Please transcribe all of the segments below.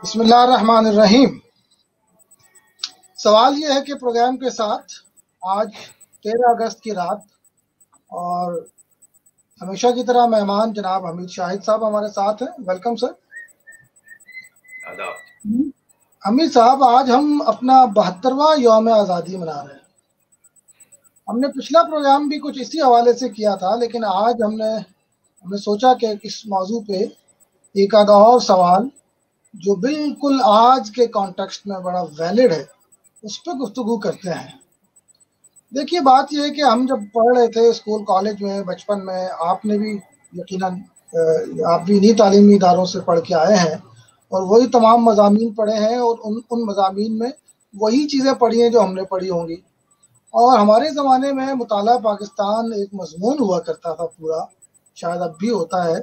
بسم اللہ الرحمن الرحیم۔ سوال یہ ہے کہ پروگرام کے ساتھ آج 13 اگست کی رات اور ہمیشہ کی طرح مہمان جناب حمید شاہد صاحب ہمارے ساتھ ہیں۔ Welcome sir. آداب۔ حمید صاحب، آج ہم اپنا 72واں یوم آزادی منا رہے ہیں۔ ہم نے پچھلا پروگرام بھی کچھ اسی حوالے سے کیا تھا، لیکن آج ہم نے سوچا کہ اس موضوع پہ ایک آدھ اور سوال جو بالکل آج کے کانٹیکسٹ میں بڑا ویلڈ ہے اس پہ گفتگو کرتے ہیں۔ دیکھیے، بات یہ ہے کہ ہم جب پڑھ رہے تھے اسکول کالج میں بچپن میں، آپ نے بھی یقیناً آپ بھی انہی تعلیمی اداروں سے پڑھ کے آئے ہیں اور وہی تمام مضامین پڑھے ہیں، اور ان مضامین میں وہی چیزیں پڑھی ہیں جو ہم نے پڑھی ہوں گی۔ اور ہمارے زمانے میں مطالعہ پاکستان ایک مضمون ہوا کرتا تھا پورا، شاید اب بھی ہوتا ہے،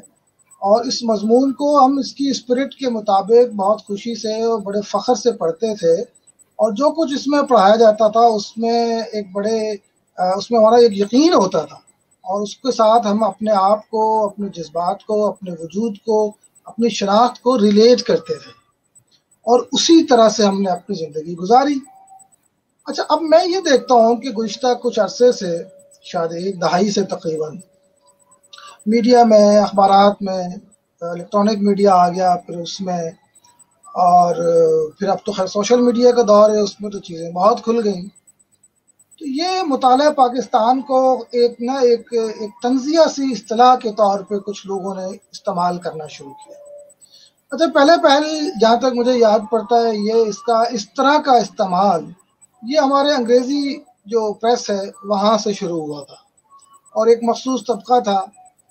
اور اس مضمون کو ہم اس کی اسپرٹ کے مطابق بہت خوشی سے اور بڑے فخر سے پڑھتے تھے، اور جو کچھ اس میں پڑھایا جاتا تھا اس میں اس میں ہمارا ایک یقین ہوتا تھا، اور اس کے ساتھ ہم اپنے آپ کو، اپنے جذبات کو، اپنے وجود کو، اپنی شناخت کو ریلیٹ کرتے تھے، اور اسی طرح سے ہم نے اپنی زندگی گزاری۔ اچھا، اب میں یہ دیکھتا ہوں کہ گزشتہ کچھ عرصے سے، شاید ایک دہائی سے تقریباً، میڈیا میں، اخبارات میں، الیکٹرانک میڈیا آ گیا، پھر اس میں، اور پھر اب تو خیر سوشل میڈیا کا دور ہے، اس میں تو چیزیں بہت کھل گئیں۔ تو یہ مطالعہ پاکستان کو ایک طنزیہ سی اصطلاح کے طور پہ کچھ لوگوں نے استعمال کرنا شروع کیا۔ اچھا، پہل جہاں تک مجھے یاد پڑتا ہے، اس طرح کا استعمال یہ ہمارے انگریزی جو پریس ہے وہاں سے شروع ہوا تھا، اور ایک مخصوص طبقہ تھا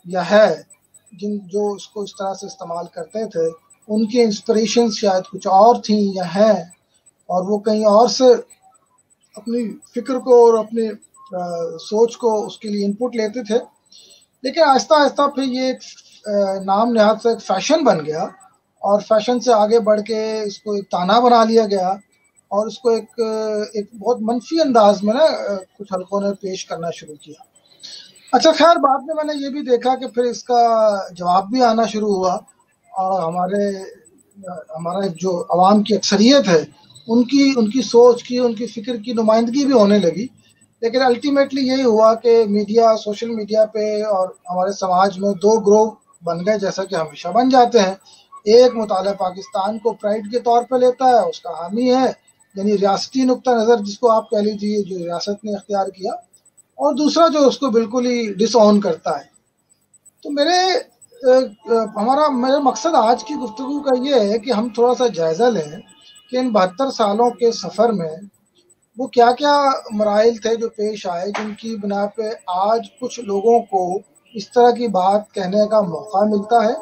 یا ہے جو اس کو اس طرح سے استعمال کرتے تھے، ان کی انسپریشنز شاید کچھ اور تھیں یا ہیں، اور وہ کہیں اور سے اپنی فکر کو اور اپنی سوچ کو اس کے لیے انپٹ لیتے تھے۔ لیکن آہستہ آہستہ پھر یہ ایک نام نہاد سے ایک فیشن بن گیا، اور فیشن سے آگے بڑھ کے اس کو ایک تانا بنا لیا گیا، اور اس کو ایک بہت منفی انداز میں کچھ حلقوں نے پیش کرنا شروع کیا۔ اچھا، خیر بعد میں نے یہ بھی دیکھا کہ پھر اس کا جواب بھی آنا شروع ہوا، اور ہمارا جو عوام کی اکثریت ہے ان کی سوچ کی، ان کی فکر کی نمائندگی بھی ہونے لگی۔ لیکن الٹیمیٹلی یہی ہوا کہ میڈیا، سوشل میڈیا پہ اور ہمارے سماج میں دو گروہ بن گئے، جیسا کہ ہمیشہ بن جاتے ہیں۔ ایک مطالعہ پاکستان کو پرائڈ کے طور پہ لیتا ہے، اس کا حامی ہے، یعنی ریاستی نقطہ نظر جس کو آپ کہہ لیجیے، جو ریاست نے اختیار کیا، اور دوسرا جو اس کو بالکل ہی ڈس آن کرتا ہے۔ تو میرا مقصد آج کی گفتگو کا یہ ہے کہ ہم تھوڑا سا جائزہ لیں کہ ان 72 سالوں کے سفر میں وہ کیا کیا مراحل تھے جو پیش آئے، جن کی بنا پہ آج کچھ لوگوں کو اس طرح کی بات کہنے کا موقع ملتا ہے،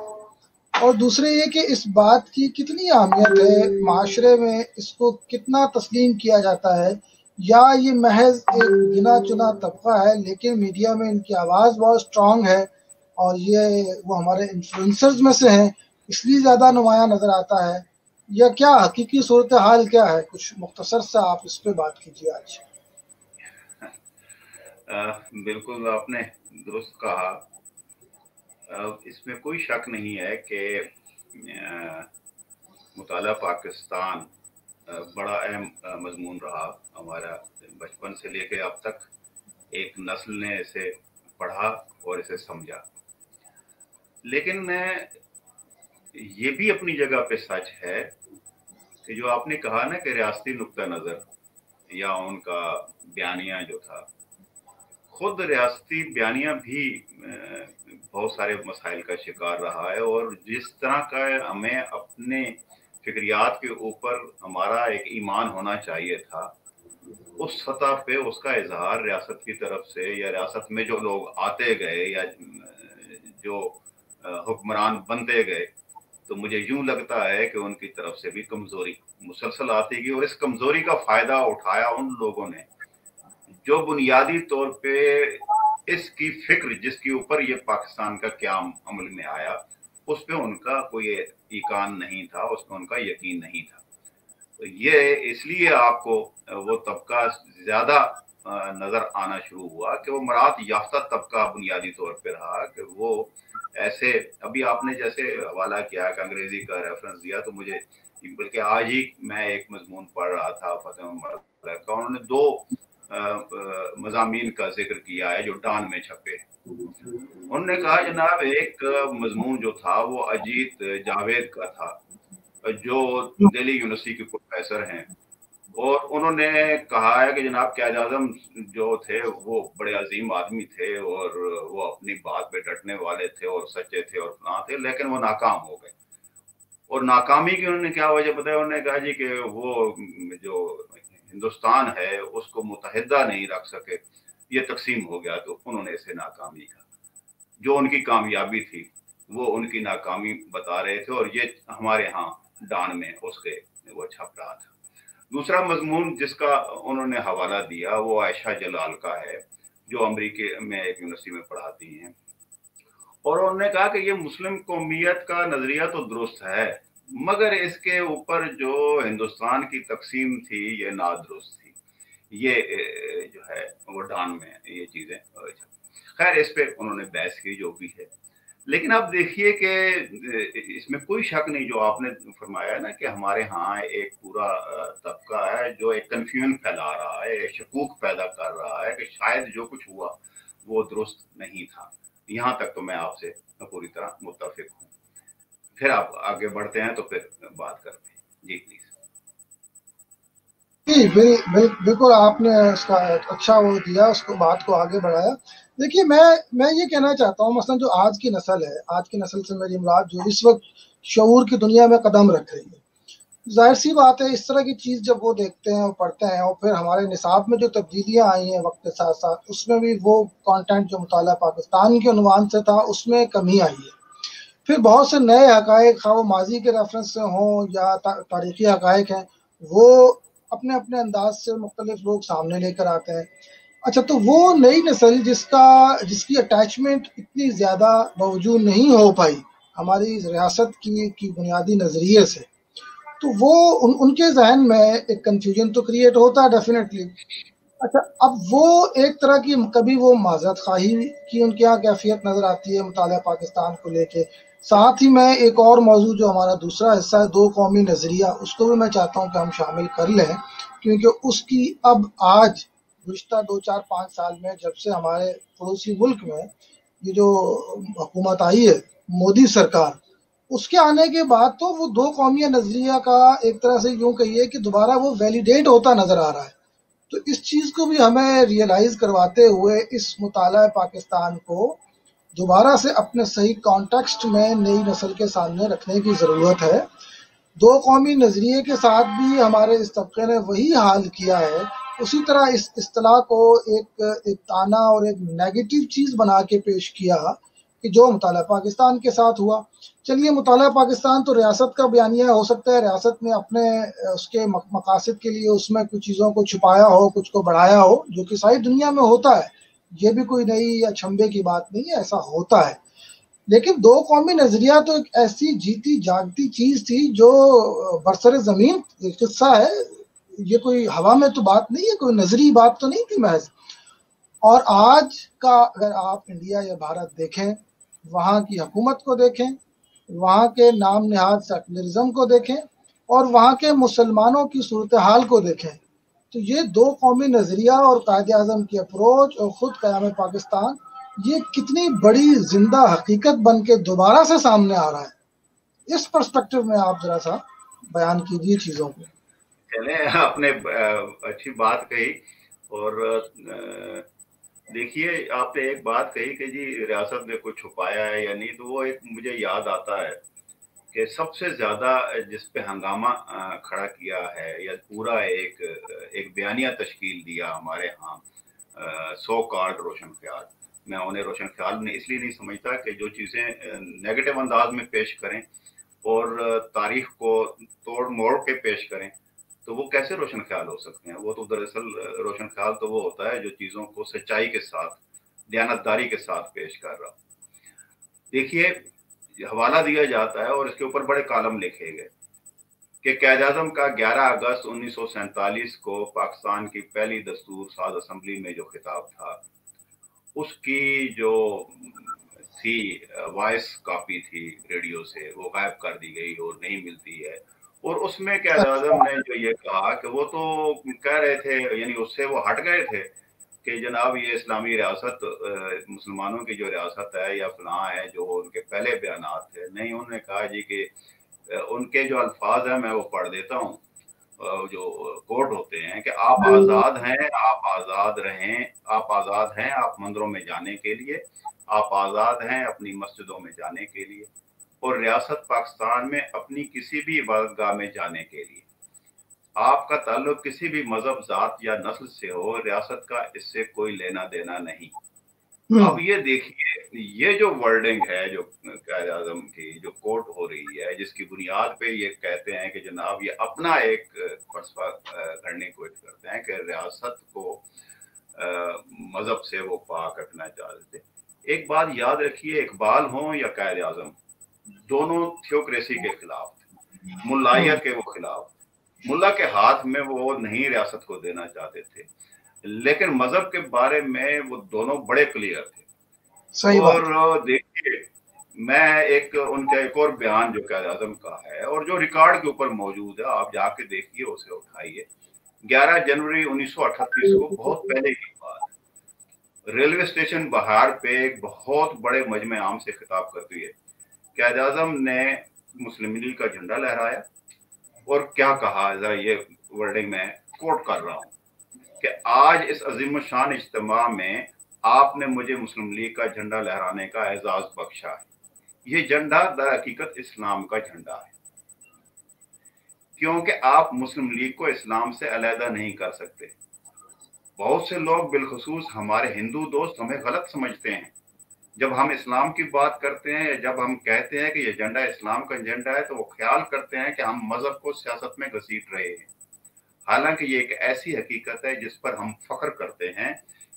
اور دوسرے یہ کہ اس بات کی کتنی اہمیت ہے معاشرے میں، اس کو کتنا تسلیم کیا جاتا ہے، یا یہ محض ایک گنا چنا طبقہ ہے لیکن میڈیا میں ان کی آواز بہت اسٹرانگ ہے، اور یہ وہ ہمارے انفلوئنسرز میں سے ہیں اس لیے زیادہ نمایاں نظر آتا ہے، یا کیا حقیقی صورتحال کیا ہے؟ کچھ مختصر سا آپ اس پہ بات کیجیے آج۔ بالکل آپ نے درست کہا۔ اس میں کوئی شک نہیں ہے کہ مطالعہ پاکستان بڑا اہم مضمون رہا ہمارا، بچپن سے لے کے اب تک ایک نسل نے اسے پڑھا اور اسے سمجھا۔ لیکن یہ بھی اپنی جگہ پہ سچ ہے کہ جو آپ نے کہا نا کہ ریاستی نقطہ نظر یا ان کا بیانیہ جو تھا، خود ریاستی بیانیہ بھی بہت سارے مسائل کا شکار رہا ہے، اور جس طرح کا ہمیں اپنے فکریات کے اوپر ہمارا ایک ایمان ہونا چاہیے تھا، اس سطح پہ اس کا اظہار ریاست کی طرف سے یا ریاست میں جو لوگ آتے گئے یا جو حکمران بنتے گئے، تو مجھے یوں لگتا ہے کہ ان کی طرف سے بھی کمزوری مسلسل آتی گئی، اور اس کمزوری کا فائدہ اٹھایا ان لوگوں نے جو بنیادی طور پہ اس کی فکر جس کے اوپر یہ پاکستان کا قیام عمل میں آیا، اس پہ ان کا کوئی ایقان نہیں تھا، اس پہ ان کا یقین نہیں تھا۔ تو یہ اس لیے آپ کو وہ طبقہ زیادہ نظر آنا شروع ہوا کہ وہ مراد یافتہ طبقہ بنیادی طور پہ رہا، کہ وہ ऐसे अभी आपने जैसे हवाला किया कि अंग्रेजी का रेफरेंस दिया, तो मुझे बल्कि आज ही मैं एक मजमून पढ़ रहा था फतेह मोहम्मद का, उन्होंने 2 मज़ामीन का जिक्र किया है जो डान में छपे। उन्होंने कहा जनाब एक मजमून जो था वो अजीत जावेद का था, जो दिल्ली यूनिवर्सिटी के प्रोफेसर हैं, और उन्होंने कहा है कि जनाब क़ायद आज़म जो थे वो बड़े अजीम आदमी थे और वो अपनी बात पे डटने वाले थे और सच्चे थे और फलां थे, लेकिन वो नाकाम हो गए। और नाकामी की उन्होंने क्या वजह बताया, उन्होंने कहा जी कि वो जो हिंदुस्तान है उसको मुतहदा नहीं रख सके, ये तकसीम हो गया, तो उन्होंने इसे नाकामी कहा। जो उनकी कामयाबी थी वो उनकी नाकामी बता रहे थे, और ये हमारे यहाँ डान में उसके वो छप रहा था। दूसरा मजमून जिसका उन्होंने हवाला दिया वो आयशा जलाल का है, जो अमेरिका में एक यूनिवर्सिटी में पढ़ाती हैं, और उन्होंने कहा कि ये मुस्लिम कौमियत का नजरिया तो दुरुस्त है, मगर इसके ऊपर जो हिंदुस्तान की तकसीम थी ये नादुरुस्त थी। ये जो है वो डान में ये चीजें, खैर इस पे उन्होंने बहस की जो भी है। लेकिन अब देखिए कि इसमें कोई शक नहीं, जो आपने फरमाया ना कि हमारे यहाँ एक पूरा तबका है जो एक कन्फ्यूजन फैला रहा है, एक शकूक पैदा कर रहा है कि शायद जो कुछ हुआ वो दुरुस्त नहीं था। यहाँ तक तो मैं आपसे पूरी तरह मुत्तफिक हूँ। फिर आप आगे बढ़ते हैं तो फिर बात करते हैं। जी प्लीज। जी बिल्कुल आपने इसका अच्छा वो दिया, उसको बात को आगे बढ़ाया। देखिए मैं ये कहना चाहता हूँ, मसलन जो आज की नस्ल है, आज की नस्ल से मेरी मुराद जो इस वक्त शऊर की दुनिया में कदम रख रही है, जाहिर सी बात है इस तरह की चीज़ जब वो देखते हैं और पढ़ते हैं, और फिर हमारे निसाब में जो तब्दीलियाँ आई हैं वक्त के साथ साथ, उसमें भी वो कंटेंट जो मुताला पाकिस्तान के उन्वान से था उसमें कमी आई है। फिर बहुत से नए हकायक, खा वो माजी के रेफरेंस से हों या तारीखी हकायक हैं, वो अपने अपने अंदाज से मुख्तलिफ लोग सामने लेकर आते हैं। अच्छा, तो वो नई नस्ल जिसकी अटैचमेंट इतनी ज़्यादा बावजूद नहीं हो पाई हमारी रियासत की बुनियादी नज़रिए से, तो वो उनके जहन में एक कन्फ्यूजन तो क्रिएट होता है डेफिनेटली। अच्छा, अब वो एक तरह की कभी वो माजरत खाही की उनके यहाँ कैफियत नज़र आती है मुताला पाकिस्तान को लेके। साथ ही मैं एक और मौजू जो हमारा दूसरा हिस्सा है, 2 कौमी नज़रिया, उसको भी मैं चाहता हूँ कि हम शामिल कर लें, क्योंकि उसकी अब आज गुज़िश्ता 2, 4, 5 साल में जब से हमारे पड़ोसी मुल्क में ये जो हुकूमत आई है, मोदी सरकार, उसके आने के बाद तो वो 2 कौमी नज़रिया का एक तरह से यूँ कहिए कि दोबारा वो वैलिडेट होता नज़र आ रहा है। तो इस चीज़ को भी हमें रियलाइज करवाते हुए इस मुताला पाकिस्तान को दोबारा से अपने सही कॉन्टेक्स्ट में नई नस्ल के सामने रखने की ज़रूरत है। 2 कौमी नज़रिए के साथ भी हमारे इस तबके ने वही हाल किया है। उसी तरह इस इस्तिलाह को एक ताना और एक नेगेटिव चीज़ बना के पेश किया कि जो मुताला पाकिस्तान के साथ हुआ। चलिए, मुताला पाकिस्तान तो रियासत का बयानिया हो सकता है, रियासत ने अपने उसके मकासद के लिए उसमें कुछ चीज़ों को छुपाया हो, कुछ को बढ़ाया हो, जो कि सारी दुनिया में होता है। ये भी कोई नई या छंबे की बात नहीं है, ऐसा होता है। लेकिन 2 कौमी नज़रिया तो एक ऐसी जीती जागती चीज़ थी जो बरसरे ज़मीन किस्सा है। ये कोई हवा में तो बात नहीं है, कोई नजरी बात तो नहीं थी महज। और आज का अगर आप इंडिया या भारत देखें, वहाँ की हुकूमत को देखें, वहाँ के नाम नहाद सेकुलरिज्म को देखें, और वहाँ के मुसलमानों की सूरत हाल को देखें, तो ये 2 कौमी नज़रिया और कायद आज़म की अप्रोच और ख़ुद क़याम पाकिस्तान, ये कितनी बड़ी जिंदा हकीकत बन के दोबारा से सामने आ रहा है। इस पर्सपेक्टिव में आप जरा सा बयान कीजिए चीज़ों को। चले, आपने अच्छी बात कही। और देखिए, आपने एक बात कही कि जी रियासत ने कुछ छुपाया है या नहीं, तो वो एक मुझे याद आता है कि सबसे ज़्यादा जिस पे हंगामा खड़ा किया है या पूरा एक बयानिया तश्कील दिया हमारे यहाँ सो कॉल्ड रोशन ख्याल। मैं उन्हें रोशन ख्याल ने इसलिए नहीं समझता कि जो चीज़ें नेगेटिव अंदाज में पेश करें और तारीख को तोड़ मोड़ के पेश करें, तो वो कैसे रोशन ख्याल हो सकते हैं। वो तो दरअसल रोशन ख्याल तो वो होता है जो चीज़ों को सच्चाई के साथ, दयानतदारी के साथ पेश कर रहा। देखिए, हवाला दिया जाता है और इसके ऊपर बड़े कॉलम लिखे गए कि क़ायद आज़म का 11 अगस्त 1947 को पाकिस्तान की पहली दस्तूर साज असम्बली में जो खिताब था, उसकी जो थी, वॉइस कॉपी थी रेडियो से, वो गायब कर दी गई और नहीं मिलती है। और उसमें कायद आज़म ने जो ये कहा कि वो तो कह रहे थे, यानी उससे वो हट गए थे कि जनाब ये इस्लामी रियासत मुसलमानों की जो रियासत है या फलां है, जो उनके पहले बयानात थे। नहीं, उन्होंने कहा जी कि उनके जो अल्फाज हैं मैं वो पढ़ देता हूँ, जो कोर्ट होते हैं कि आप आज़ाद हैं, आप आज़ाद रहें, आप आज़ाद हैं आप मंदिरों में जाने के लिए, आप आज़ाद हैं अपनी मस्जिदों में जाने के लिए, और रियासत पाकिस्तान में अपनी किसी भी इबादतगाह में जाने के लिए। आपका ताल्लुक किसी भी मजहब, जात या नस्ल से हो, रियासत का इससे कोई लेना देना नहीं। अब ये देखिए, ये जो वर्डिंग है, जो कायद आज़म की जो कोर्ट हो रही है, जिसकी बुनियाद पे ये कहते हैं कि जनाब ये अपना एक फलसफा करने की कोशिश करते हैं कि रियासत को मजहब से वो पाक रखना चाहते थे। एक बात याद रखिए, इकबाल हों या कायद आज़म, दोनों थियोक्रेसी के खिलाफ थे, मुल्लाइयत के वो खिलाफ। मुल्ला के हाथ में वो नहीं रियासत को देना चाहते थे, लेकिन मजहब के बारे में वो दोनों बड़े क्लियर थे। सही और बात। देखिए, मैं एक उनका एक और बयान जो कायद आज़म का है और जो रिकॉर्ड के ऊपर मौजूद है, आप जाके देखिए, उसे उठाइए। 11 जनवरी 1938 को, बहुत पहले की बात, रेलवे स्टेशन बहार पे एक बहुत बड़े मजमे आम से खिताब करते हुए कायद आज़म ने मुस्लिम लीग का झंडा लहराया और क्या कहा, जरा ये वर्डिंग में कोट कर रहा हूँ कि आज इस अजीम शान इज्तिमा में आपने मुझे मुस्लिम लीग का झंडा लहराने का एजाज बख्शा है। ये झंडा दर हकीकत इस्लाम का झंडा है, क्योंकि आप मुस्लिम लीग को इस्लाम से अलहदा नहीं कर सकते। बहुत से लोग, बिलखसूस हमारे हिंदू दोस्त, हमें गलत समझते हैं जब हम इस्लाम की बात करते हैं, या जब हम कहते हैं कि ये झंडा इस्लाम का झंडा है, तो वो ख्याल करते हैं कि हम मजहब को सियासत में घसीट रहे हैं। हालांकि ये एक ऐसी हकीकत है जिस पर हम फख्र करते हैं।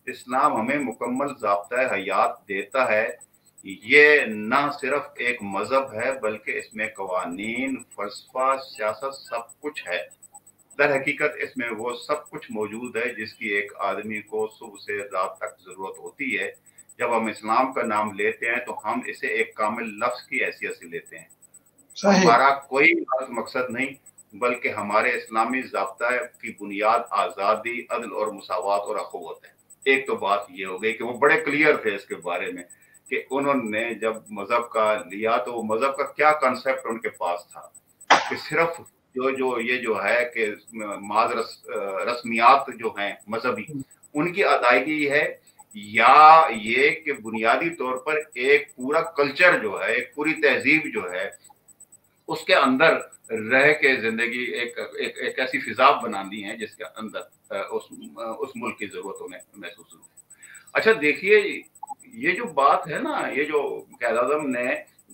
इस्लाम हमें मुकम्मल ज़ाब्ता हयात देता है। ये न सिर्फ एक मजहब है, बल्कि इसमें कवानीन, फलसफा, सियासत सब कुछ है। दर हकीकत इसमें वो सब कुछ मौजूद है जिसकी एक आदमी को सुबह से रात तक जरूरत होती है। जब हम इस्लाम का नाम लेते हैं तो हम इसे एक कामिल लफ्ज की हैसियत से लेते हैं। हमारा कोई मकसद नहीं, बल्कि हमारे इस्लामी ज़ाब्ता की बुनियाद आज़ादी, अदल और मुसावात और अखुवत है। एक तो बात ये हो गई कि वो बड़े क्लियर थे इसके बारे में कि उन्होंने जब मजहब का लिया तो वो मजहब का क्या कॉन्सेप्ट उनके पास था कि सिर्फ ये जो है कि माज रस्मियात जो हैं मजहबी, उनकी अदायगी है, या ये कि बुनियादी तौर पर एक पूरा कल्चर जो है, एक पूरी तहजीब जो है, उसके अंदर रह के जिंदगी एक ऐसी फिजा बनानी है जिसके अंदर उस मुल्क की जरूरतों में महसूस हो। अच्छा देखिए, ये जो बात है ना, ये जो कायद आज़म ने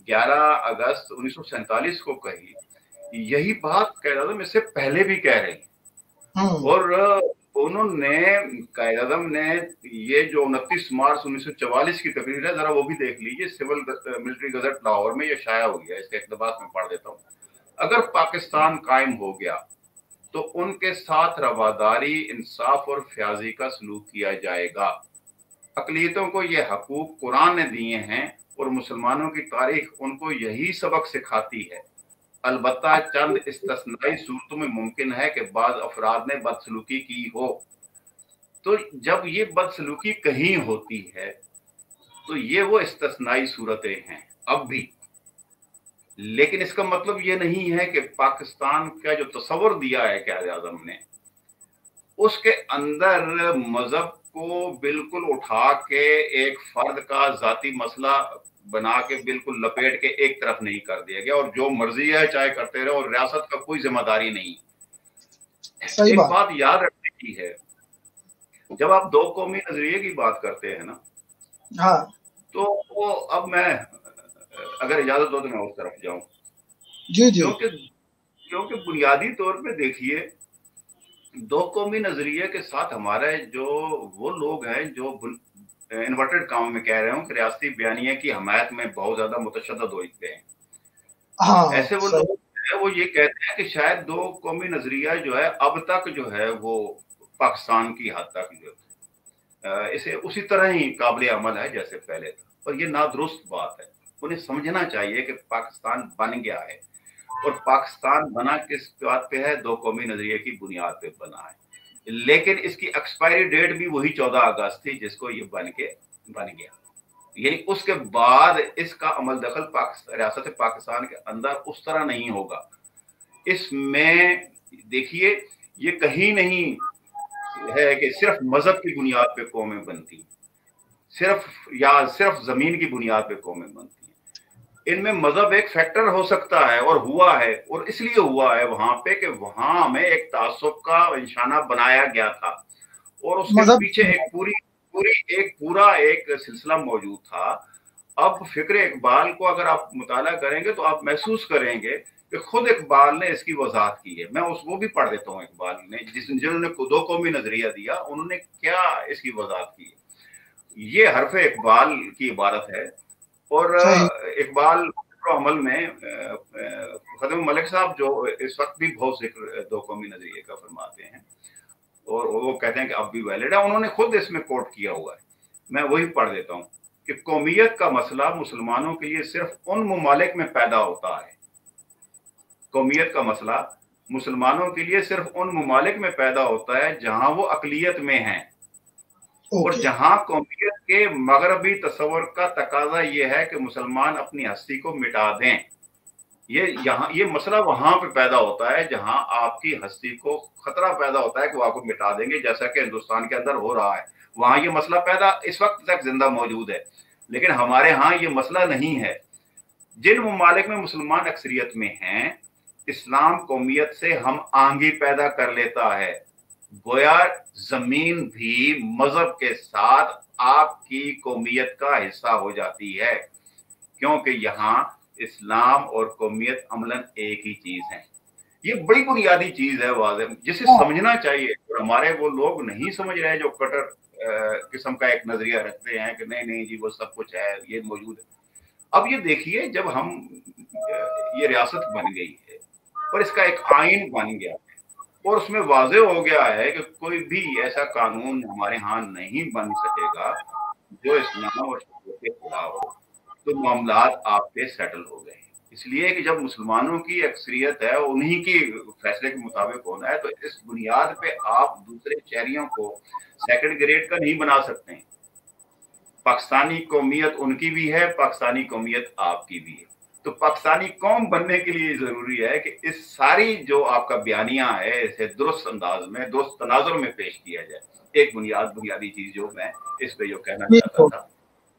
11 अगस्त 1947 को कही, यही बात कायद आज़म इससे पहले भी कह रहे हैं। और उन्होंने, कायद आज़म ने, ये जो 29 मार्च 1944 की तकरीर है, जरा वो भी देख लीजिए, सिविल मिलिट्री गजट लाहौर में ये शाया हो गया। इसका इक़्तिबास में पढ़ देता हूँ। अगर पाकिस्तान कायम हो गया तो उनके साथ रवादारी, इंसाफ और फ्याजी का सलूक किया जाएगा। अक़लियतों को ये हकूक कुरान ने दिए हैं और मुसलमानों की तारीख उनको यही सबक सिखाती है। अलबत्ता चंद इस्तिस्नाई सूरतों में मुमकिन है कि बाज़ अफराद ने बदसलूकी की हो। तो जब ये बदसलूकी कहीं होती है तो ये वो इस्तिस्नाई सूरतें हैं अब भी। लेकिन इसका मतलब ये नहीं है कि पाकिस्तान का जो तस्वर दिया है कायद आज़म ने, उसके अंदर मजहब को बिल्कुल उठा के एक फर्द का जाती मसला बना के बिल्कुल लपेट के एक तरफ नहीं कर दिया गया, और जो मर्जी है चाहे करते रहे, और रियासत का कोई जिम्मेदारी नहीं। एक बात याद रखने की है, जब आप दो कौमी नजरिए की बात करते हैं ना, हाँ, तो वो, अब मैं अगर इजाजत दो तो मैं उस तरफ जाऊं। जी जी। क्योंकि बुनियादी तौर पे देखिए, दो कौमी नजरिए के साथ हमारे जो वो लोग हैं जो इन्वर्टेड काम में कह रहे हूँ कि रियासती बयानिया की हमायत में बहुत ज्यादा मुतशद्दद हो गए हैं। हाँ, ऐसे वो लोग हैं, वो ये कहते हैं कि शायद दो कौमी नजरिया जो है अब तक जो है वो पाकिस्तान की हद तक जो इसे उसी तरह ही काबिल अमल है जैसे पहले था। और ये नादुरुस्त बात है। उन्हें समझना चाहिए कि पाकिस्तान बन गया है, और पाकिस्तान बना किस बात पे है? दो कौमी नजरिए की बुनियाद पे बना है, लेकिन इसकी एक्सपायरी डेट भी वही 14 अगस्त थी जिसको ये बन गया। यानी उसके बाद इसका अमल दखल रियासत पाकिस्तान के अंदर उस तरह नहीं होगा। इसमें देखिए, ये कहीं नहीं है कि सिर्फ मजहब की बुनियाद पे कौमें बनती, सिर्फ जमीन की बुनियाद पे कौमें बनती हैं। इनमें मजहब एक फैक्टर हो सकता है, और हुआ है, और इसलिए हुआ है वहां पे कि वहां हमें एक तासुब का निशाना बनाया गया था, और उसके पीछे एक पूरा सिलसिला मौजूद था। अब फिक्र इकबाल को अगर आप मुताला करेंगे तो आप महसूस करेंगे कि खुद इकबाल ने इसकी वजाहत की है। मैं उसको भी पढ़ देता हूँ, इकबाल ने जिन्होंने दो कौमी नजरिया दिया, उन्होंने क्या इसकी वजाहत की है। ये हरफ इकबाल की इबारत है, और इकबाल अमल में खदम मलिक साहब जो इस वक्त भी बहुत जिक्र दो कौमी नजरिए का फरमाते हैं, और वो कहते हैं कि अब भी वैलिड है, उन्होंने खुद इसमें कोट किया हुआ है। मैं वही पढ़ देता हूँ कि कौमियत का मसला मुसलमानों के लिए सिर्फ उन ममालिक में पैदा होता है। कौमियत का मसला मुसलमानों के लिए सिर्फ उन ममालिक में पैदा होता है जहां वो अकलियत में हैं, और जहां कौमियत के मगरबी तस्वर का तकाजा ये है कि मुसलमान अपनी हस्ती को मिटा दें। ये मसला वहां पे पैदा होता है जहां आपकी हस्ती को खतरा पैदा होता है कि वो आपको मिटा देंगे, जैसा कि हिंदुस्तान के अंदर हो रहा है। वहां ये मसला पैदा इस वक्त तक जिंदा मौजूद है, लेकिन हमारे यहाँ ये मसला नहीं है। जिन ममालिक में मुसलमान अक्सरियत में हैं, इस्लाम कौमियत से हम आंगी पैदा कर लेता है। गोया जमीन भी मजहब के साथ आपकी कौमियत का हिस्सा हो जाती है, क्योंकि यहाँ इस्लाम और कौमियत अमलन एक ही चीज है। ये बड़ी बुनियादी चीज है, वाज़ेह, जिसे समझना चाहिए। और हमारे वो लोग नहीं समझ रहे जो कटर किस्म का एक नजरिया रखते हैं कि नहीं जी वो सब कुछ है, ये मौजूद है। अब ये देखिए, जब हम ये रियासत बन गई है और इसका एक आइन बन गया है, और उसमें वाज़ेह हो गया है कि कोई भी ऐसा कानून हमारे यहाँ नहीं बन सकेगा जो इस्लाम और शरीयत के खिलाफ हो, तो मामलात आप पे सेटल हो गए। इसलिए कि जब मुसलमानों की अक्सरियत है, उन्हीं की फैसले के मुताबिक होना है, तो इस बुनियाद पे आप दूसरे शहरियों को सेकंड ग्रेड का नहीं बना सकते हैं। पाकिस्तानी कौमियत उनकी भी है, पाकिस्तानी कौमियत आपकी भी है। तो पाकिस्तानी कौम बनने के लिए जरूरी है कि इस सारी जो आपका बयानिया है इसे दुरुस्त अंदाज में, दुरुस्त तनाजुर में पेश किया जाए। एक बुनियादी चीज जो मैं इस पे जो कहना चाहता था,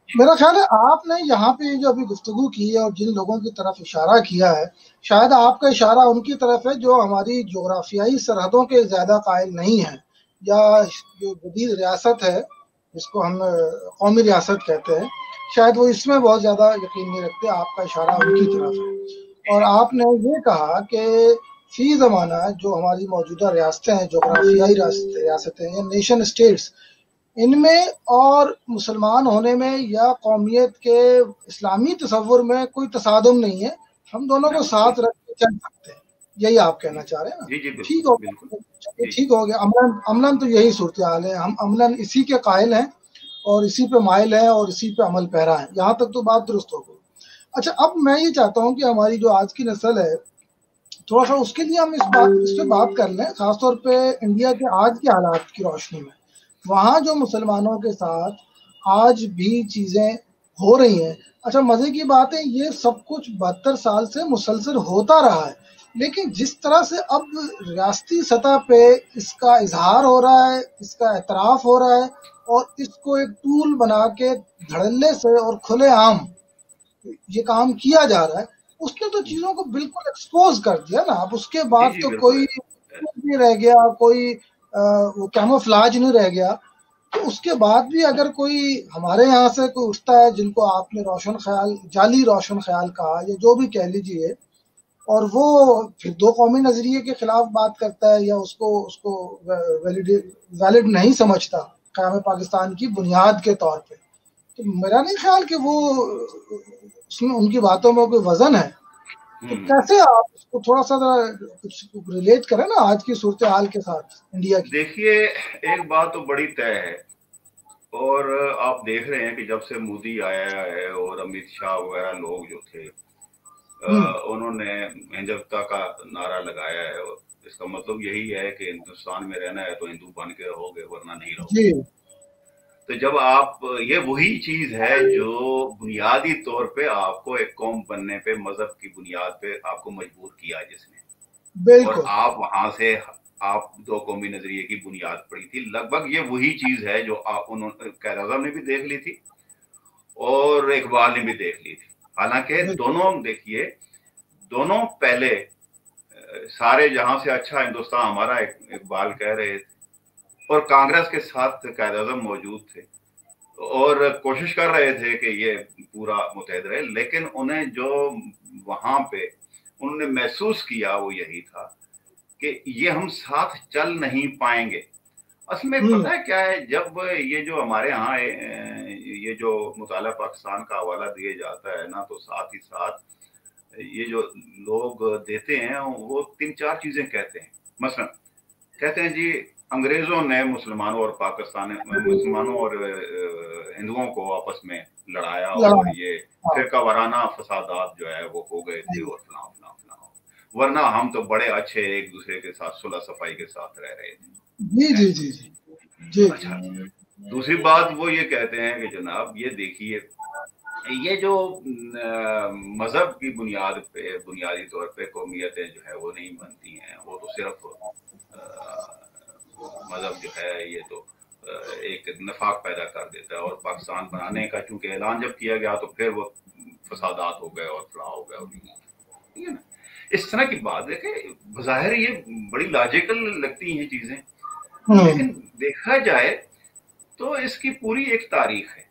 मेरा ख्याल है आपने यहाँ पे जो अभी गुफ्तगू की है और जिन लोगों की तरफ इशारा किया है, शायद आपका इशारा उनकी तरफ है जो हमारी जोग्राफियाई सरहदों के ज्यादा कायल नहीं है, या जो जदीद रियासत है जिसको हम कौमी रियासत कहते हैं, शायद वो इसमें बहुत ज्यादा यकीन नहीं रखते। आपका इशारा उनकी तरफ है। और आपने ये कहा कि फी ज़माना जो हमारी मौजूदा रियासतें हैं, जोग्राफियाई रियासतें या नेशन स्टेट्स, इनमें और मुसलमान होने में या कौमियत के इस्लामी तसव्वुर में कोई तसादुम नहीं है। हम दोनों को साथ रख के चल सकते हैं, यही आप कहना चाह रहे हैं ना? ठीक हो गया। अमलन तो यही सूरत हाल है। हम अमलन इसी के कायल हैं और इसी पे माइल हैं और इसी पे अमल पैरा है। यहाँ तक तो बात दुरुस्त हो गई। अच्छा, अब मैं ये चाहता हूँ कि हमारी जो आज की नस्ल है, थोड़ा सा उसके लिए हम इस पे बात कर लें, खासतौर पे इंडिया के आज के हालात की रोशनी में। वहाँ जो मुसलमानों के साथ आज भी चीज़ें हो रही हैं। अच्छा, मज़े की बात है, ये सब कुछ 72 साल से मुसलसल होता रहा है, लेकिन जिस तरह से अब रियासती सतह पे इसका इजहार हो रहा है, इसका एतराफ़ हो रहा है, और इसको एक टूल बना के धड़ल्ले से और खुलेआम ये काम किया जा रहा है, उसने तो चीज़ों को बिल्कुल एक्सपोज कर दिया ना। अब उसके बाद तो कोई नहीं रह गया, कोई वो कैमोफ्लाज नहीं रह गया। तो उसके बाद भी अगर कोई हमारे यहाँ से कोई उठता है जिनको आपने जाली रोशन ख्याल कहा, या जो भी कह लीजिए, और वो फिर दो कौमी नजरिए के खिलाफ बात करता है या उसको वैलिड नहीं समझता क़याम पाकिस्तान की बुनियाद के तौर पे, तो मेरा नहीं ख्याल कि वो उसमें उनकी बातों में कोई वजन है। तो कैसे आप इसको थोड़ा सा कुछ रिलेट करें ना आज की सूरत हाल के साथ इंडिया की? देखिए, एक बात तो बड़ी तय है, और आप देख रहे हैं कि जब से मोदी आया है और अमित शाह वगैरह लोग जो थे उन्होंने हिंदुत्व का नारा लगाया है, और इसका मतलब यही है कि हिंदुस्तान में रहना है तो हिंदू बन के रहोगे वरना नहीं रहोगे। तो जब आप, ये वही चीज है जो बुनियादी तौर पे आपको एक कौम बनने पे मजहब की बुनियाद पे आपको मजबूर किया जिसने, और आप वहां से आप दो कौमी नजरिए की बुनियाद पड़ी थी। लगभग ये वही चीज है जो उन्होंने कायद आज़म ने भी देख ली थी और इकबाल ने भी देख ली थी। हालांकि दोनों देखिए, दोनों पहले सारे जहां से अच्छा हिंदुस्तान हमारा इकबाल कह रहे थे, और कांग्रेस के साथ कायद आज़म मौजूद थे और कोशिश कर रहे थे कि ये पूरा मुतहद रहे, लेकिन उन्हें जो वहां पे उन्होंने महसूस किया वो यही था कि ये हम साथ चल नहीं पाएंगे। असल में पता है क्या है, जब ये जो हमारे यहाँ ये जो मुताला पाकिस्तान का हवाला दिया जाता है ना, तो साथ ही साथ ये जो लोग देते हैं वो 3-4 चीजें कहते हैं। मसलन कहते हैं जी अंग्रेजों ने मुसलमानों और मुसलमानों और हिंदुओं को आपस में लड़ाया और ये फिरका वाराना फसादात जो है वो हो गए थे और फलां फलां फलां, वरना हम तो बड़े अच्छे एक दूसरे के साथ सुलह सफाई के साथ रह रहे थे। जी जी जी जी जी। अच्छा, दूसरी बात वो ये कहते हैं कि जनाब ये देखिए, ये जो मजहब की बुनियाद पे बुनियादी तौर पे कौमियतें जो है वो नहीं बनती हैं, वो तो सिर्फ मजहब जो है ये तो एक नफाक पैदा कर देता है, और पाकिस्तान बनाने का चूंकि ऐलान जब किया गया तो फिर वो फसादात हो गए और फलाह हो गए, ठीक है ना। इस तरह की बात देखे, बज़ाहिर ये बड़ी लॉजिकल लगती हैं चीजें, लेकिन देखा जाए तो इसकी पूरी एक तारीख है,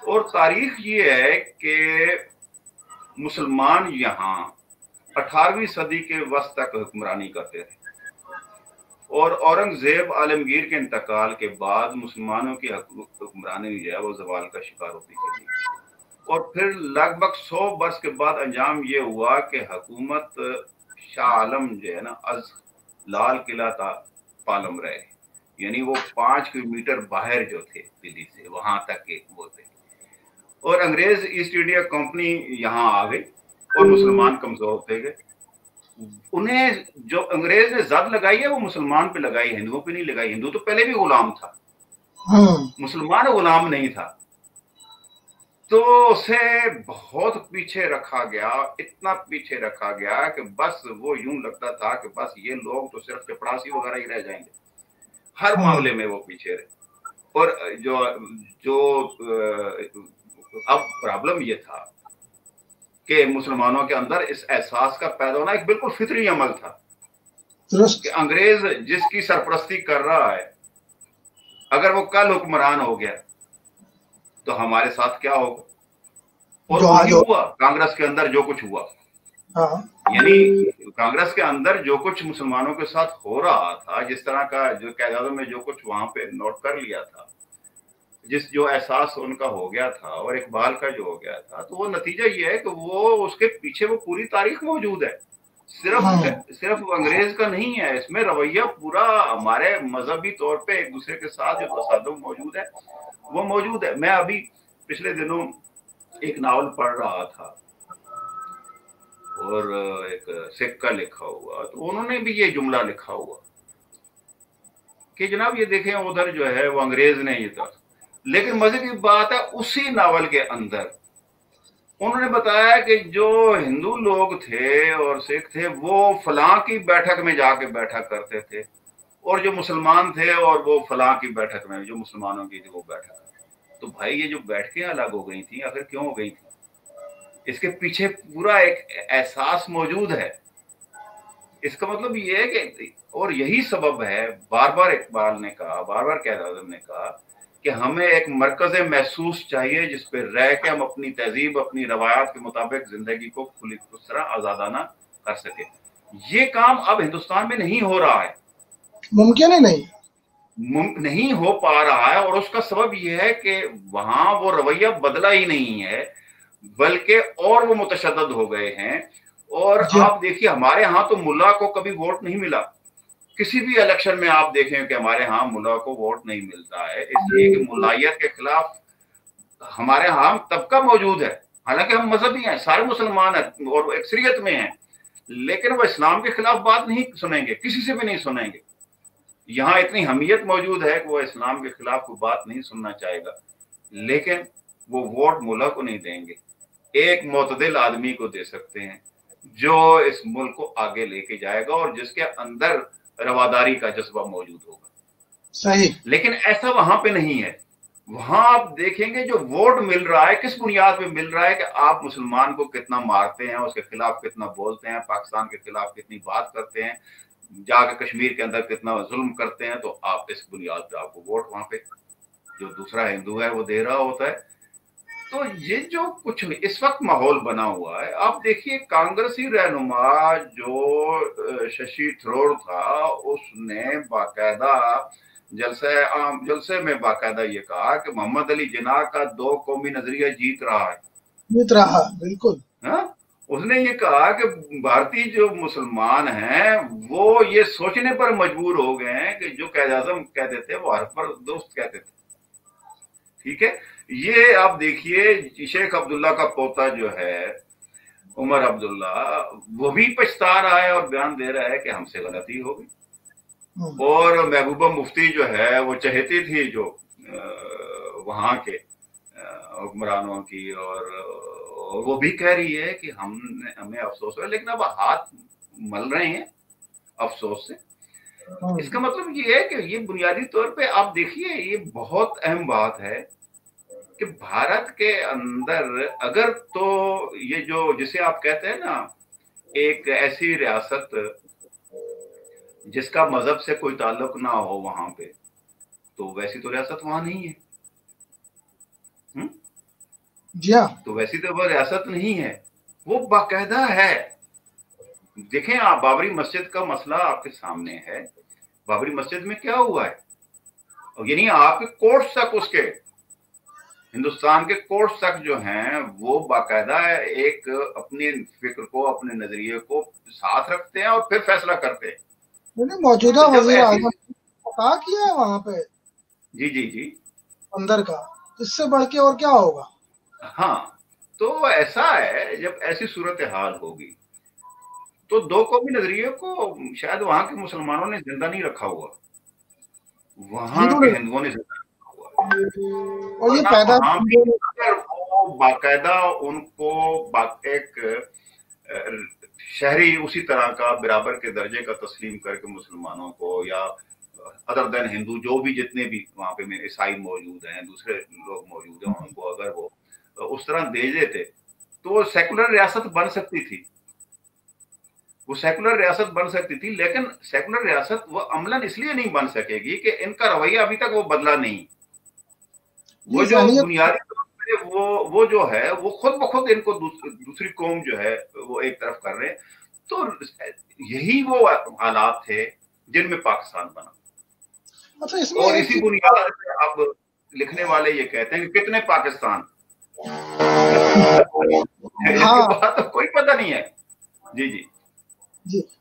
और तारीख ये है कि मुसलमान यहाँ 18वीं सदी के वस्त तक हुक्मरानी करते थे, और औरंगजेब आलमगीर के इंतकाल के बाद मुसलमानों की हुक्मरानी जो है वो ज़वाल का शिकार होती चली, और फिर लगभग 100 वर्ष के बाद अंजाम ये हुआ कि हुकूमत शाह आलम जो है ना अज लाल किला था पालम रहे, यानी वो 5 किलोमीटर बाहर जो थे दिल्ली से वहां तक के वो थे, और अंग्रेज ईस्ट इंडिया कंपनी यहाँ आ गई और मुसलमान कमजोर होते गए। उन्हें जो अंग्रेज ने जद लगाई है वो मुसलमान पे लगाई, हिंदुओं पे नहीं लगाई। हिंदू तो पहले भी गुलाम था, मुसलमान गुलाम नहीं था, तो उसे बहुत पीछे रखा गया, इतना पीछे रखा गया कि बस वो यूं लगता था कि बस ये लोग तो सिर्फ चपरासी वगैरह ही रह जाएंगे, हर मामले में वो पीछे रहे। और जो अब प्रॉब्लम ये था कि मुसलमानों के अंदर इस एहसास का पैदा होना एक बिल्कुल फितरी अमल था कि अंग्रेज जिसकी सरपरस्ती कर रहा है, अगर वो कल हुक्मरान हो गया तो हमारे साथ क्या होगा। और वही हुआ कांग्रेस के अंदर जो कुछ हुआ, यानी कांग्रेस के अंदर जो कुछ मुसलमानों के साथ हो रहा था, जिस तरह का जो कायद आज़म ने जो कुछ वहां पे नोट कर लिया था, जो एहसास उनका हो गया था और इकबाल का जो हो गया था, तो वो नतीजा ये है कि वो उसके पीछे वो पूरी तारीख मौजूद है, सिर्फ अंग्रेज का नहीं है, इसमें रवैया पूरा हमारे मजहबी तौर पे एक दूसरे के साथ जो तसादुम मौजूद है वो मौजूद है। मैं अभी पिछले दिनों एक नावल पढ़ रहा था और एक सिख का लिखा हुआ, तो उन्होंने भी ये जुमला लिखा हुआ कि जनाब ये देखें उधर जो है वो अंग्रेज ने ये था, लेकिन मजे की बात है उसी नावल के अंदर उन्होंने बताया कि जो हिंदू लोग थे और सिख थे वो फलां की बैठक में जाके बैठा करते थे, और जो मुसलमान थे और वो फलां की बैठक में जो मुसलमानों की थी वो बैठक। तो भाई ये जो बैठकें अलग हो गई थी, आखिर क्यों हो गई थी? इसके पीछे पूरा एक एहसास मौजूद है। इसका मतलब ये है कि, और यही सबब है, बार बार इकबाल ने कहा, बार बार कायद आज़म ने कहा कि हमें एक मरकज़ महसूस चाहिए जिस पे रह के हम अपनी तहजीब, अपनी रवायात के मुताबिक जिंदगी को खुली उस तरह आजादाना कर सके। ये काम अब हिंदुस्तान में नहीं हो रहा है, मुमकिन ही नहीं हो पा रहा है, और उसका सबब यह है कि वहां वो रवैया बदला ही नहीं है, बल्कि और वो मुतशद्दद हो गए हैं। और आप देखिए हमारे यहाँ तो मुल्ला को कभी वोट नहीं मिला, किसी भी इलेक्शन में आप देखें कि हमारे यहाँ मुल्ला को वोट नहीं मिलता है, इसलिए कि मुल्लायत के खिलाफ हमारे यहाँ तबका मौजूद है। हालांकि हम मजहबी हैं, सारे मुसलमान हैं और अक्सरियत में हैं, लेकिन वो इस्लाम के खिलाफ बात नहीं सुनेंगे, किसी से भी नहीं सुनेंगे। यहाँ इतनी हमीयत मौजूद है कि वो इस्लाम के खिलाफ कोई बात नहीं सुनना चाहेगा, लेकिन वो वोट मुल्ला को नहीं देंगे, एक मोतदिल आदमी को दे सकते हैं जो इस मुल्क को आगे लेके जाएगा और जिसके अंदर रवादारी का जज्बा मौजूद होगा। सही। लेकिन ऐसा वहां पे नहीं है। वहां आप देखेंगे जो वोट मिल रहा है किस बुनियाद पे मिल रहा है कि आप मुसलमान को कितना मारते हैं, उसके खिलाफ कितना बोलते हैं, पाकिस्तान के खिलाफ कितनी बात करते हैं, जाके कश्मीर के अंदर कितना जुल्म करते हैं, तो आप इस बुनियाद पे आपको वोट वहां पे जो दूसरा हिंदू है वो दे रहा होता है। तो ये जो कुछ इस वक्त माहौल बना हुआ है, आप देखिए कांग्रेसी रहनुमा जो शशि थरूर था, उसने बाकायदा जलसे में बाकायदा ये कहा कि मोहम्मद अली जिन्ना का दो कौमी नजरिया जीत रहा है, बिल्कुल। हाँ, उसने ये कहा कि भारतीय जो मुसलमान हैं वो ये सोचने पर मजबूर हो गए हैं कि जो कायद आज़म कहते थे वो हरफ पर दोस्त कहते थे। ठीक है, ये आप देखिए शेख अब्दुल्ला का पोता जो है उमर अब्दुल्ला, वो भी पछता रहा है और बयान दे रहा है कि हमसे गलती हो गई। और महबूबा मुफ्ती जो है वो चहेती थी जो वहां के हुक्मरानों की, और वो भी कह रही है कि हमें अफसोस है, लेकिन अब हाथ मल रहे हैं अफसोस से। इसका मतलब ये है कि ये बुनियादी तौर पे आप देखिए, ये बहुत अहम बात है कि भारत के अंदर अगर तो ये जो जिसे आप कहते हैं ना एक ऐसी रियासत जिसका मजहब से कोई ताल्लुक ना हो वहां पे, तो वैसी तो रियासत वहां नहीं है। जी हाँ, तो वैसी तो वो रियासत नहीं है, वो बाकायदा है। देखें आप, बाबरी मस्जिद का मसला आपके सामने है। बाबरी मस्जिद में क्या हुआ है, और यानी आपके कोर्ट्स तक, उसके हिंदुस्तान के कोर्ट्स तक जो हैं वो बाकायदा एक अपनी फिक्र को, अपने नजरिए को साथ रखते हैं और फिर फैसला करते हैं। मौजूदा वजीर आज़म क्या किया है वहां पे, जी अंदर का, इससे बढ़ के और क्या होगा। हाँ, तो ऐसा है, जब ऐसी सूरत हाल होगी तो दो कौमी नजरिए को शायद वहां के मुसलमानों ने जिंदा नहीं रखा हुआ, वहां के हिंदुओं ने जिंदा रखा हुआ। और ये पैदा वो बाकायदा उनको एक शहरी उसी तरह का बराबर के दर्जे का तस्लीम करके मुसलमानों को, या अदर देन हिंदू जो भी जितने भी वहां पे में ईसाई मौजूद हैं, दूसरे लोग मौजूद हैं, उनको अगर वो उस तरह दे देते तो वो सेकुलर रियासत बन सकती थी, वो सेकुलर रियासत बन सकती थी। लेकिन सेकुलर रियासत वो अमलन इसलिए नहीं बन सकेगी कि इनका रवैया अभी तक वो बदला नहीं। वो जो बुनियादी वो जो है वो खुद ब खुद इनको दूसरी कौम जो है वो एक तरफ कर रहे हैं। तो यही वो हालात थे जिनमें पाकिस्तान बना। अच्छा, इसमें और इसी बुनियाद पे अब लिखने वाले ये कहते हैं कि कितने पाकिस्तान, इसके बाद तो कोई पता नहीं है। जी।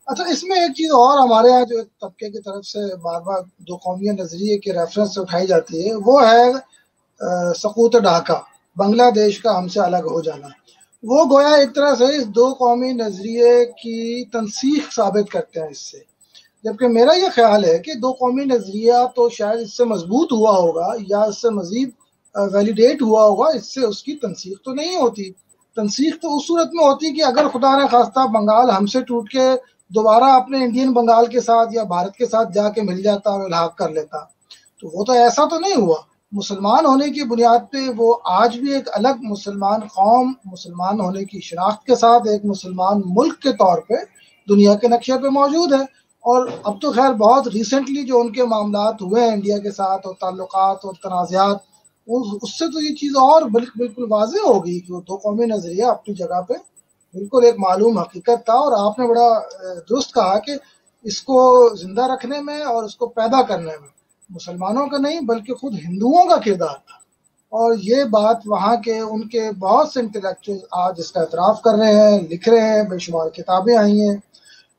अच्छा, इसमें एक चीज और हमारे यहाँ जो तबके की तरफ से बार बार दो कौमी नजरिए के रेफरेंस से उठाई जाती है, वो है सकूत ढाका, बांग्लादेश का हमसे अलग हो जाना। वो गोया एक तरह से इस दो कौमी नजरिए की तनसीख साबित करते हैं इससे, जबकि मेरा ये ख्याल है कि दो कौमी नजरिया तो शायद इससे मजबूत हुआ होगा या इससे मजीद वैलिडेट हुआ होगा, इससे उसकी तनसीख तो नहीं होती। तनसीख तो उस सूरत में होती कि अगर खुदा न खास्ता बंगाल हमसे टूट के दोबारा अपने इंडियन बंगाल के साथ या भारत के साथ जाके मिल जाता और इल्हाक कर लेता, तो वो तो ऐसा तो नहीं हुआ। मुसलमान होने की बुनियाद पे वो आज भी एक अलग मुसलमान कौम, मुसलमान होने की शनाख्त के साथ एक मुसलमान मुल्क के तौर पे दुनिया के नक्शे पे मौजूद है। और अब तो खैर बहुत रिसेंटली जो उनके मामलात हुए हैं इंडिया के साथ और ताल्लुकात और तनाज़ात, उससे तो ये चीज़ और बिल्कुल वाज़ेह हो गई कि वो दो कौमी नज़रिया अपनी जगह पे बिल्कुल एक मालूम हकीकत था। और आपने बड़ा दुरुस्त कहा कि इसको ज़िंदा रखने में और इसको पैदा करने में मुसलमानों का नहीं बल्कि खुद हिंदुओं का किरदार था। और ये बात वहाँ के उनके बहुत से इंटेलेक्चुअल आज इसका एतराफ़ कर रहे हैं, लिख रहे हैं, बेशुमार किताबें आई हैं।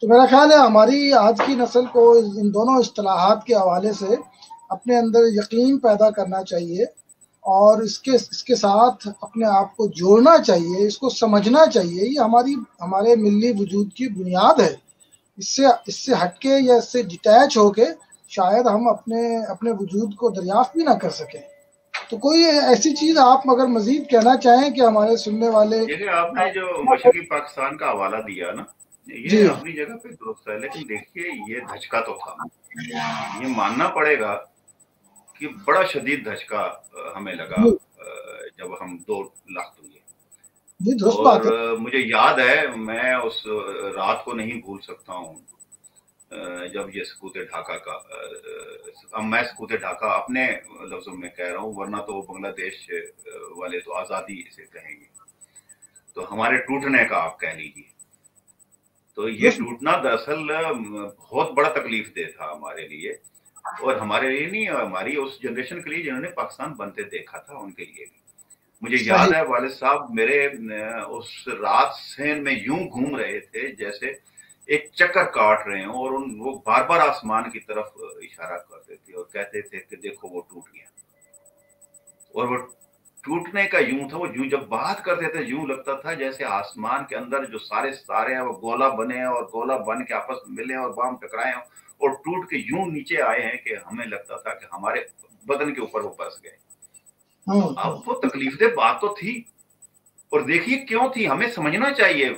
تو میرا خیال ہے ہماری آج کی نسل کو ان دونوں اصطلاحات کے حوالے سے اپنے اندر یقین پیدا کرنا چاہیے، اور اس کے ساتھ اپنے آپ کو جوڑنا چاہیے، اس کو سمجھنا چاہیے، یہ ہمارے ملی وجود کی بنیاد ہے۔ اس سے ہٹ کے یا اس سے ڈیٹیچ ہو کے شاید ہم اپنے وجود کو دریافت بھی نہ کر سکیں۔ تو کوئی ایسی چیز آپ اگر مزید کہنا چاہیں کہ ہمارے سننے والے۔ دیکھیں آپ نے جو مشرقی پاکستان کا حوالہ دیا نا، یہ جی اپنی جگہ پہ درست ہے، لیکن دیکھیے یہ دھچکا تو تھا، یہ ماننا پڑے گا کہ بڑا شدید دھچکا ہمیں لگا جی جب ہم 2 لاکھ ہوئے۔ جی درست اور بات ہے۔ مجھے یاد ہے، میں اس رات کو نہیں بھول سکتا ہوں جب یہ سقوط ڈھاکہ کا، میں سقوط ڈھاکہ اپنے لفظوں میں کہہ رہا ہوں، ورنہ تو بنگلہ دیش والے تو آزادی اسے کہیں گے، تو ہمارے ٹوٹنے کا آپ کہہ لیجیے۔ تو یہ درست ٹوٹنا دراصل بہت بڑا تکلیف دہ تھا ہمارے لیے، اور ہمارے لیے نہیں، ہماری اس جنریشن کے لیے جنہوں نے پاکستان بنتے دیکھا تھا ان کے لیے بھی۔ مجھے یاد صحیح۔ ہے والد صاحب میرے اس رات سین میں یوں گھوم رہے تھے جیسے ایک چکر کاٹ رہے ہوں، اور وہ بار بار آسمان کی طرف اشارہ کرتے تھے اور کہتے تھے کہ دیکھو وہ ٹوٹ گیا۔ اور وہ ٹوٹنے کا یوں تھا، وہ یوں جب بات کرتے تھے یوں لگتا تھا جیسے آسمان کے اندر جو سارے ستارے ہیں وہ گولا بنے ہیں، اور گولا بن کے آپس میں ملے اور بام ٹکرائے ہیں اور ٹوٹ کے یوں نیچے آئے ہیں کہ ہمیں لگتا تھا کہ ہمارے بدن کے اوپر وہ برس گئے۔ اب وہ تکلیف دہ بات تو تھی، اور دیکھیے کیوں تھی، ہمیں سمجھنا چاہیے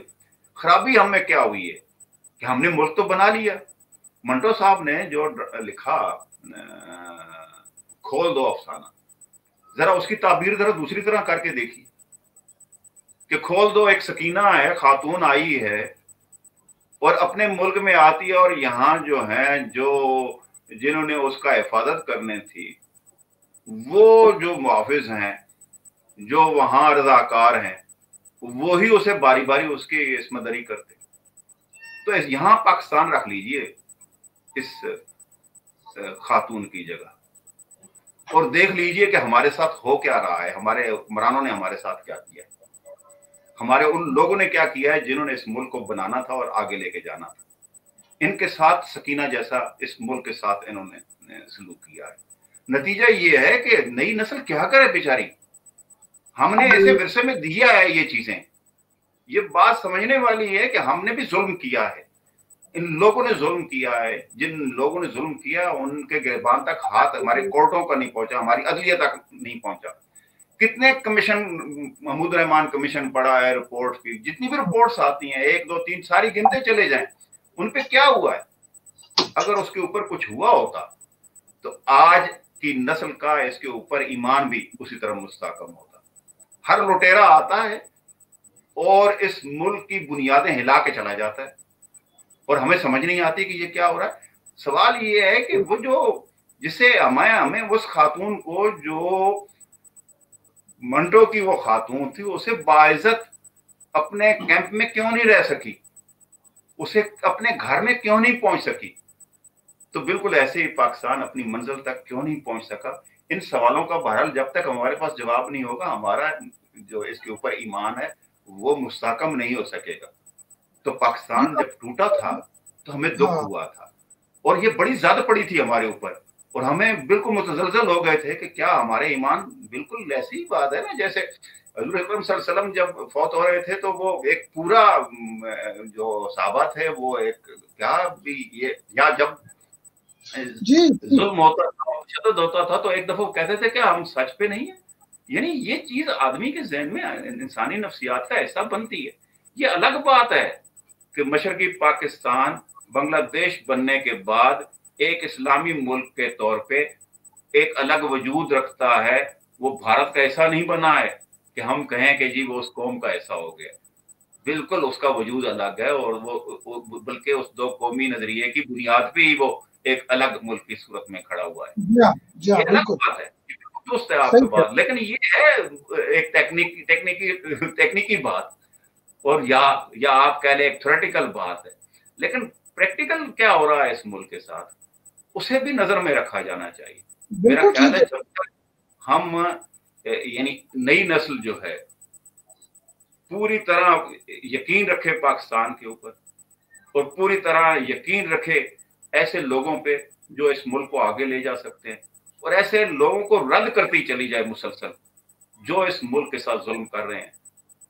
خرابی ہم میں کیا ہوئی ہے کہ ہم نے ملک تو بنا لیا۔ منٹو صاحب نے جو لکھا کھول دو افسانہ، ذرا اس کی تعبیر ذرا دوسری طرح کر کے دیکھیے کہ کھول دو، ایک سکینہ ہے، خاتون آئی ہے اور اپنے ملک میں آتی ہے، اور یہاں جو ہیں جنہوں نے اس کا حفاظت کرنے تھی، وہ جو محافظ ہیں، جو وہاں رضاکار ہیں، وہی اسے باری باری اس کی عصمت دری کرتے۔ تو یہاں پاکستان رکھ لیجئے اس خاتون کی جگہ، اور دیکھ لیجئے کہ ہمارے ساتھ ہو کیا رہا ہے، ہمارے حکمرانوں نے ہمارے ساتھ کیا کیا، ہمارے ان لوگوں نے کیا کیا ہے جنہوں نے اس ملک کو بنانا تھا اور آگے لے کے جانا تھا۔ ان کے ساتھ سکینہ جیسا اس ملک کے ساتھ انہوں نے سلوک کیا ہے۔ نتیجہ یہ ہے کہ نئی نسل کیا کرے بیچاری، ہم نے ایسے ورثے میں دیا ہے یہ چیزیں۔ یہ بات سمجھنے والی ہے کہ ہم نے بھی ظلم کیا ہے، ان لوگوں نے ظلم کیا ہے، جن لوگوں نے ظلم کیا ان کے گریبان تک ہاتھ ہمارے کورٹوں کا نہیں پہنچا، ہماری عدلیہ تک نہیں پہنچا۔ کتنے کمیشن، محمود رحمان کمیشن پڑا ہے، رپورٹ کی جتنی بھی رپورٹس آتی ہیں 1 2 3 ساری گنتے چلے جائیں، ان پہ کیا ہوا ہے؟ اگر اس کے اوپر کچھ ہوا ہوتا تو آج کی نسل کا اس کے اوپر ایمان بھی اسی طرح مستحکم ہوتا۔ ہر لٹیرا آتا ہے اور اس ملک کی بنیادیں ہلا کے چلا جاتا ہے، اور ہمیں سمجھ نہیں آتی کہ یہ کیا ہو رہا ہے۔ سوال یہ ہے کہ وہ جو جسے ہمیں اس خاتون کو، جو منٹو کی وہ خاتون تھی، اسے باعزت اپنے کیمپ میں کیوں نہیں رہ سکی، اسے اپنے گھر میں کیوں نہیں پہنچ سکی، تو بالکل ایسے ہی پاکستان اپنی منزل تک کیوں نہیں پہنچ سکا۔ ان سوالوں کا بہرحال جب تک ہمارے پاس جواب نہیں ہوگا، ہمارا جو اس کے اوپر ایمان ہے وہ مستحکم نہیں ہو سکے گا۔ تو پاکستان جب ٹوٹا تھا تو ہمیں دکھ ہاں ہوا تھا، اور یہ بڑی زیادہ پڑی تھی ہمارے اوپر، اور ہمیں بالکل متزلزل ہو گئے تھے کہ کیا ہمارے ایمان، بالکل ایسی ہی بات ہے نا جیسے حضور اکرم صلی اللہ علیہ وسلم جب فوت ہو رہے تھے تو وہ ایک پورا جو صحابہ تھے وہ ایک کیا بھی یہ، یا جب جی ظلم ہوتا تھا، شدت ہوتا تھا، تو ایک دفعہ وہ کہتے تھے کہ ہم سچ پہ نہیں ہیں۔ یعنی یہ چیز آدمی کے ذہن میں انسانی نفسیات کا حصہ بنتی ہے۔ یہ الگ بات ہے کہ مشرقی پاکستان بنگلہ دیش بننے کے بعد ایک اسلامی ملک کے طور پہ ایک الگ وجود رکھتا ہے، وہ بھارت کا ایسا نہیں بنا ہے کہ ہم کہیں کہ جی وہ اس قوم کا ایسا ہو گیا۔ بالکل اس کا وجود الگ ہے، اور وہ بلکہ اس 2 قومی نظریے کی بنیاد پہ ہی وہ ایک الگ ملک کی صورت میں کھڑا ہوا ہے۔ جی ہاں جی ہاں یہ الگ بالکل بات ہے، درست ہے آپ کا صحیح ہے۔ بات، لیکن یہ ہے ایک تکنیکی بات، اور یا آپ کہہ لیں ایک تھیوریٹیکل بات ہے، لیکن پریکٹیکل کیا ہو رہا ہے اس ملک کے ساتھ اسے بھی نظر میں رکھا جانا چاہیے۔ میرا بالکل خیال ٹھیک ہے ہے۔ جب تک ہم یعنی نئی نسل جو ہے پوری طرح یقین رکھے پاکستان کے اوپر، اور پوری طرح یقین رکھے ایسے لوگوں پہ جو اس ملک کو آگے لے جا سکتے ہیں، اور ایسے لوگوں کو رد کرتی چلی جائے مسلسل جو اس ملک کے ساتھ ظلم کر رہے ہیں،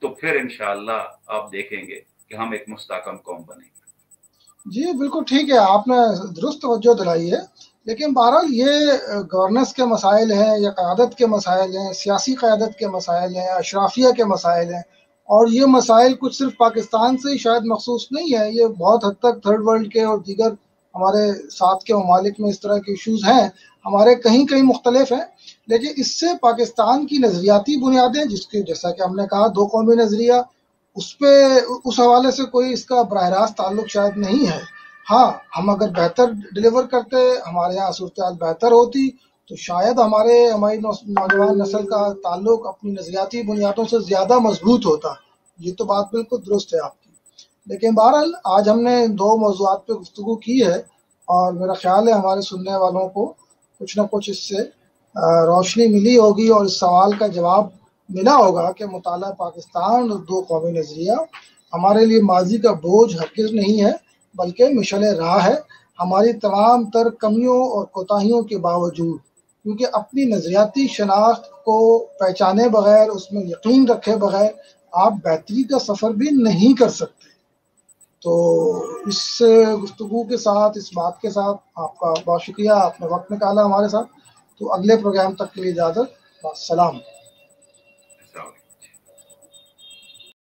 تو پھر انشاءاللہ آپ دیکھیں گے کہ ہم ایک مستحکم قوم بنیں گے۔ جی بالکل ٹھیک ہے، آپ نے درست توجہ دلائی ہے، لیکن بہرحال یہ گورننس کے مسائل ہیں یا قیادت کے مسائل ہیں، سیاسی قیادت کے مسائل ہیں، اشرافیہ کے مسائل ہیں، اور یہ مسائل کچھ صرف پاکستان سے ہی شاید مخصوص نہیں ہے، یہ بہت حد تک تھرڈ ورلڈ کے اور دیگر ہمارے ساتھ کے ممالک میں اس طرح کے ایشوز ہیں، ہمارے کہیں کہیں مختلف ہیں، لیکن اس سے پاکستان کی نظریاتی بنیادیں، جس کے جیسا کہ ہم نے کہا دو قومی نظریہ، اس پہ اس حوالے سے کوئی اس کا براہ راست تعلق شاید نہیں ہے۔ ہاں، ہم اگر بہتر ڈیلیور کرتے، ہمارے یہاں صورتحال بہتر ہوتی، تو شاید ہماری نوجوان نسل کا تعلق اپنی نظریاتی بنیادوں سے زیادہ مضبوط ہوتا۔ یہ تو بات بالکل درست ہے آپ کی، لیکن بہرحال آج ہم نے دو موضوعات پہ گفتگو کی ہے، اور میرا خیال ہے ہمارے سننے والوں کو کچھ نہ کچھ اس سے روشنی ملی ہوگی، اور اس سوال کا جواب ملا ہوگا کہ مطالعہ پاکستان اور دو قومی نظریہ ہمارے لیے ماضی کا بوجھ ہرگز نہیں ہے، بلکہ مشعل راہ ہے، ہماری تمام تر کمیوں اور کوتاہیوں کے باوجود، کیونکہ اپنی نظریاتی شناخت کو پہچانے بغیر، اس میں یقین رکھے بغیر آپ بہتری کا سفر بھی نہیں کر سکتے۔ تو اس گفتگو کے ساتھ، اس بات کے ساتھ آپ کا بہت شکریہ، آپ نے وقت نکالا ہمارے ساتھ، تو اگلے پروگرام تک کے لیے اجازت، السلام۔